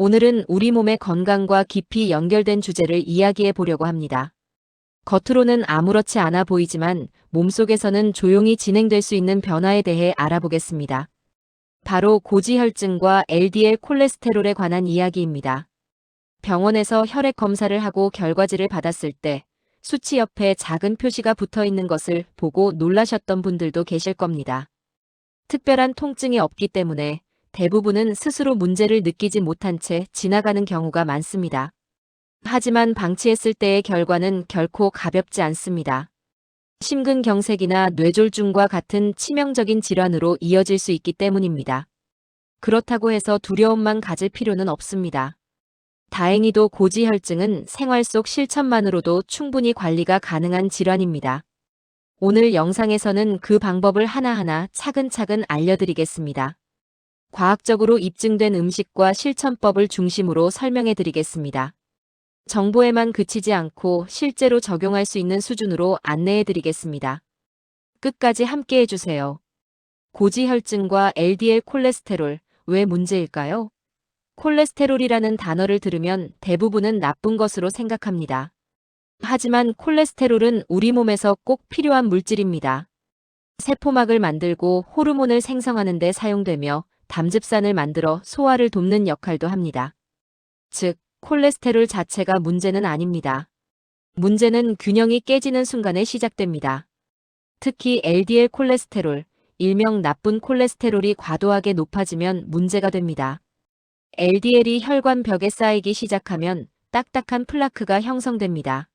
오늘은 우리 몸의 건강과 깊이 연결된 주제를 이야기해 보려고 합니다. 겉으로는 아무렇지 않아 보이지만 몸속에서는 조용히 진행될 수 있는 변화에 대해 알아보겠습니다. 바로 고지혈증과 LDL 콜레스테롤에 관한 이야기입니다. 병원에서 혈액 검사를 하고 결과지를 받았을 때 수치 옆에 작은 표시가 붙어 있는 것을 보고 놀라셨던 분들도 계실 겁니다. 특별한 통증이 없기 때문에 대부분은 스스로 문제를 느끼지 못한 채 지나가는 경우가 많습니다. 하지만 방치했을 때의 결과는 결코 가볍지 않습니다. 심근경색이나 뇌졸중과 같은 치명적인 질환으로 이어질 수 있기 때문입니다. 그렇다고 해서 두려움만 가질 필요는 없습니다. 다행히도 고지혈증은 생활 속 실천만으로도 충분히 관리가 가능한 질환입니다. 오늘 영상에서는 그 방법을 하나하나 차근차근 알려드리겠습니다. 과학적으로 입증된 음식과 실천법을 중심으로 설명해 드리겠습니다. 정보에만 그치지 않고 실제로 적용할 수 있는 수준으로 안내해 드리겠습니다. 끝까지 함께 해주세요. 고지혈증과 LDL 콜레스테롤, 왜 문제일까요? 콜레스테롤이라는 단어를 들으면 대부분은 나쁜 것으로 생각합니다. 하지만 콜레스테롤은 우리 몸에서 꼭 필요한 물질입니다. 세포막을 만들고 호르몬을 생성하는 데 사용되며 담즙산을 만들어 소화를 돕는 역할도 합니다. 즉, 콜레스테롤 자체가 문제는 아닙니다. 문제는 균형이 깨지는 순간에 시작됩니다. 특히 LDL 콜레스테롤, 일명 나쁜 콜레스테롤이 과도하게 높아지면 문제가 됩니다. LDL이 혈관벽에 쌓이기 시작하면 딱딱한 플라크가 형성됩니다.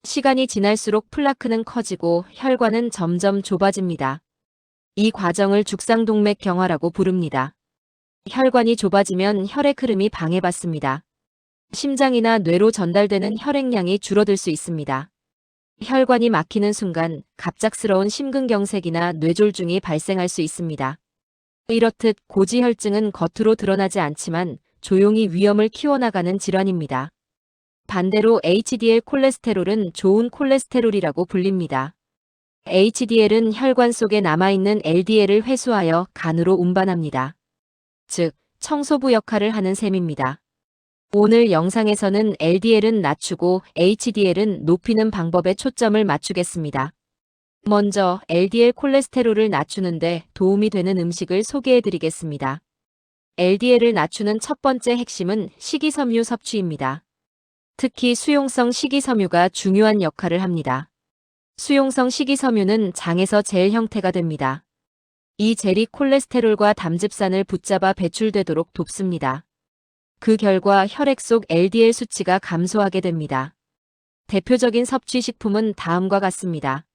시간이 지날수록 플라크는 커지고 혈관은 점점 좁아집니다. 이 과정을 죽상동맥경화라고 부릅니다. 혈관이 좁아지면 혈액 흐름이 방해받습니다. 심장이나 뇌로 전달되는 혈액량이 줄어들 수 있습니다. 혈관이 막히는 순간 갑작스러운 심근경색이나 뇌졸중이 발생할 수 있습니다. 이렇듯 고지혈증은 겉으로 드러나지 않지만 조용히 위험을 키워나가는 질환입니다. 반대로 HDL 콜레스테롤은 좋은 콜레스테롤이라고 불립니다. HDL은 혈관 속에 남아있는 LDL을 회수하여 간으로 운반합니다. 즉, 청소부 역할을 하는 셈입니다. 오늘 영상에서는 LDL은 낮추고 HDL은 높이는 방법에 초점을 맞추겠습니다. 먼저 LDL 콜레스테롤을 낮추는데 도움이 되는 음식을 소개해 드리겠습니다. LDL을 낮추는 첫 번째 핵심은 식이섬유 섭취입니다. 특히 수용성 식이섬유가 중요한 역할을 합니다. 수용성 식이섬유는 장에서 젤 형태가 됩니다. 이 젤이 콜레스테롤과 담즙산을 붙잡아 배출되도록 돕습니다. 그 결과 혈액 속 LDL 수치가 감소하게 됩니다. 대표적인 섭취 식품은 다음과 같습니다.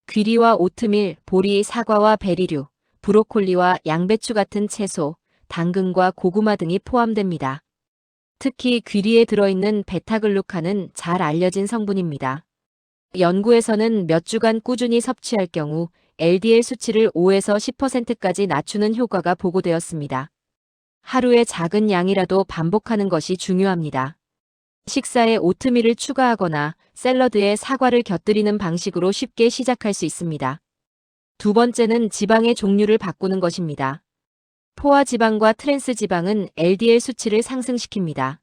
귀리와 오트밀, 보리, 사과와 베리류, 브로콜리와 양배추 같은 채소, 당근과 고구마 등이 포함됩니다. 특히 귀리에 들어있는 베타글루칸은 잘 알려진 성분입니다. 연구에서는 몇 주간 꾸준히 섭취할 경우 LDL 수치를 5에서 10%까지 낮추는 효과가 보고되었습니다. 하루에 작은 양이라도 반복하는 것이 중요합니다. 식사에 오트밀을 추가하거나 샐러드에 사과를 곁들이는 방식으로 쉽게 시작할 수 있습니다. 두 번째는 지방의 종류를 바꾸는 것입니다. 포화지방과 트랜스지방은 LDL 수치를 상승시킵니다.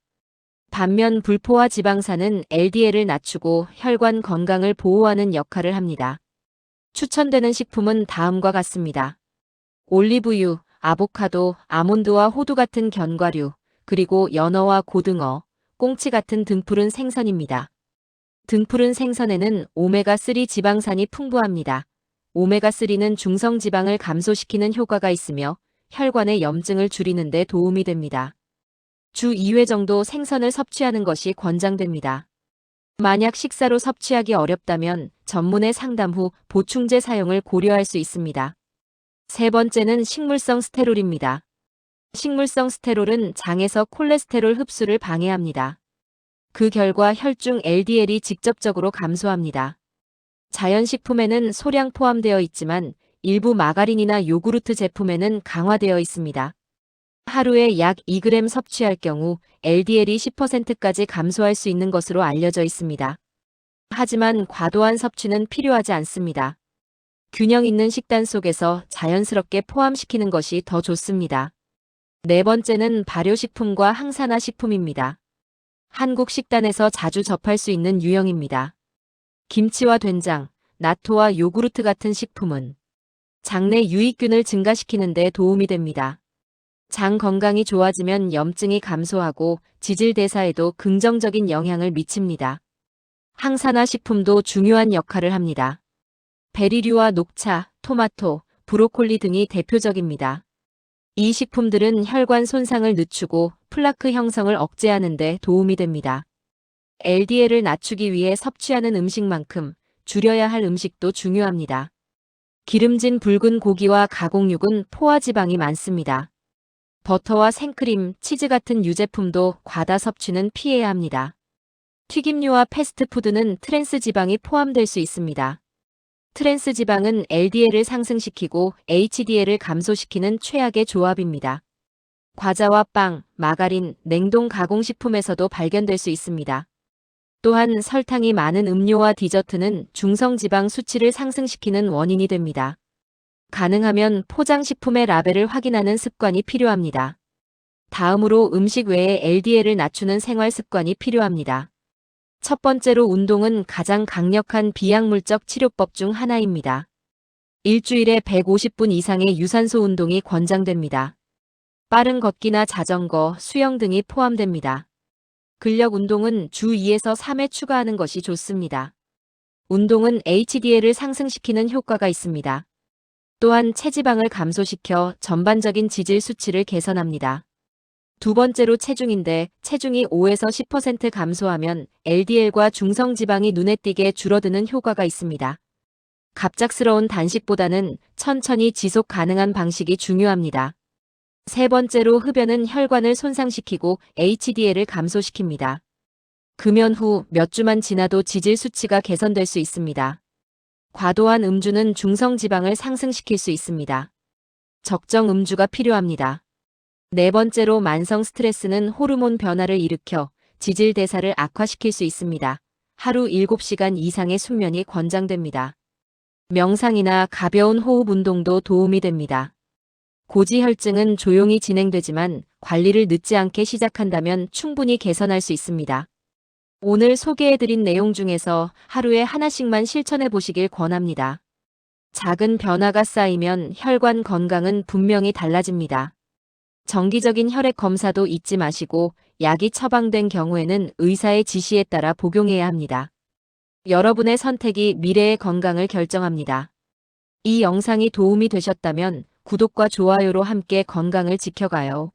반면 불포화지방산은 LDL을 낮추고 혈관 건강을 보호하는 역할을 합니다. 추천되는 식품은 다음과 같습니다. 올리브유, 아보카도, 아몬드와 호두 같은 견과류, 그리고 연어와 고등어, 꽁치 같은 등푸른 생선입니다. 등푸른 생선에는 오메가3 지방산이 풍부합니다. 오메가3는 중성지방을 감소시키는 효과가 있으며 혈관의 염증을 줄이는 데 도움이 됩니다. 주 2회 정도 생선을 섭취하는 것이 권장됩니다. 만약 식사로 섭취하기 어렵다면 전문의 상담 후 보충제 사용을 고려할 수 있습니다. 세 번째는 식물성 스테롤입니다. 식물성 스테롤은 장에서 콜레스테롤 흡수를 방해합니다. 그 결과 혈중 LDL이 직접적으로 감소합니다. 자연식품에는 소량 포함되어 있지만 일부 마가린이나 요구르트 제품에는 강화되어 있습니다. 하루에 약 2g 섭취할 경우 LDL이 10%까지 감소할 수 있는 것으로 알려져 있습니다. 하지만 과도한 섭취는 필요하지 않습니다. 균형 있는 식단 속에서 자연스럽게 포함시키는 것이 더 좋습니다. 네 번째는 발효식품과 항산화 식품입니다. 한국 식단에서 자주 접할 수 있는 유형입니다. 김치와 된장, 나토와 요구르트 같은 식품은 장내 유익균을 증가시키는 데 도움이 됩니다. 장 건강이 좋아지면 염증이 감소하고 지질 대사에도 긍정적인 영향을 미칩니다. 항산화 식품도 중요한 역할을 합니다. 베리류와 녹차, 토마토, 브로콜리 등이 대표적입니다. 이 식품들은 혈관 손상을 늦추고 플라크 형성을 억제하는 데 도움이 됩니다. LDL을 낮추기 위해 섭취하는 음식만큼 줄여야 할 음식도 중요합니다. 기름진 붉은 고기와 가공육은 포화지방이 많습니다. 버터와 생크림, 치즈 같은 유제품도 과다 섭취는 피해야 합니다. 튀김류와 패스트푸드는 트랜스 지방이 포함될 수 있습니다. 트랜스 지방은 LDL을 상승시키고 HDL을 감소시키는 최악의 조합입니다. 과자와 빵, 마가린, 냉동 가공식품에서도 발견될 수 있습니다. 또한 설탕이 많은 음료와 디저트는 중성지방 수치를 상승시키는 원인이 됩니다. 가능하면 포장식품의 라벨을 확인하는 습관이 필요합니다. 다음으로 음식 외에 LDL을 낮추는 생활 습관이 필요합니다. 첫 번째로 운동은 가장 강력한 비약물적 치료법 중 하나입니다. 일주일에 150분 이상의 유산소 운동이 권장됩니다. 빠른 걷기나 자전거, 수영 등이 포함됩니다. 근력 운동은 주 2에서 3회 추가하는 것이 좋습니다. 운동은 HDL을 상승시키는 효과가 있습니다. 또한 체지방을 감소시켜 전반적인 지질 수치를 개선합니다. 두 번째로 체중인데 체중이 5에서 10% 감소하면 LDL과 중성지방이 눈에 띄게 줄어드는 효과가 있습니다. 갑작스러운 단식보다는 천천히 지속 가능한 방식이 중요합니다. 세 번째로 흡연은 혈관을 손상시키고 HDL을 감소시킵니다. 금연 후 몇 주만 지나도 지질 수치가 개선될 수 있습니다. 과도한 음주는 중성지방을 상승시킬 수 있습니다. 적정 음주가 필요합니다. 네 번째로 만성 스트레스는 호르몬 변화를 일으켜 지질 대사를 악화시킬 수 있습니다. 하루 7시간 이상의 숙면이 권장됩니다. 명상이나 가벼운 호흡 운동도 도움이 됩니다. 고지혈증은 조용히 진행되지만 관리를 늦지 않게 시작한다면 충분히 개선할 수 있습니다. 오늘 소개해드린 내용 중에서 하루에 하나씩만 실천해 보시길 권합니다. 작은 변화가 쌓이면 혈관 건강은 분명히 달라집니다. 정기적인 혈액 검사도 잊지 마시고 약이 처방된 경우에는 의사의 지시에 따라 복용해야 합니다. 여러분의 선택이 미래의 건강을 결정합니다. 이 영상이 도움이 되셨다면 구독과 좋아요로 함께 건강을 지켜가요.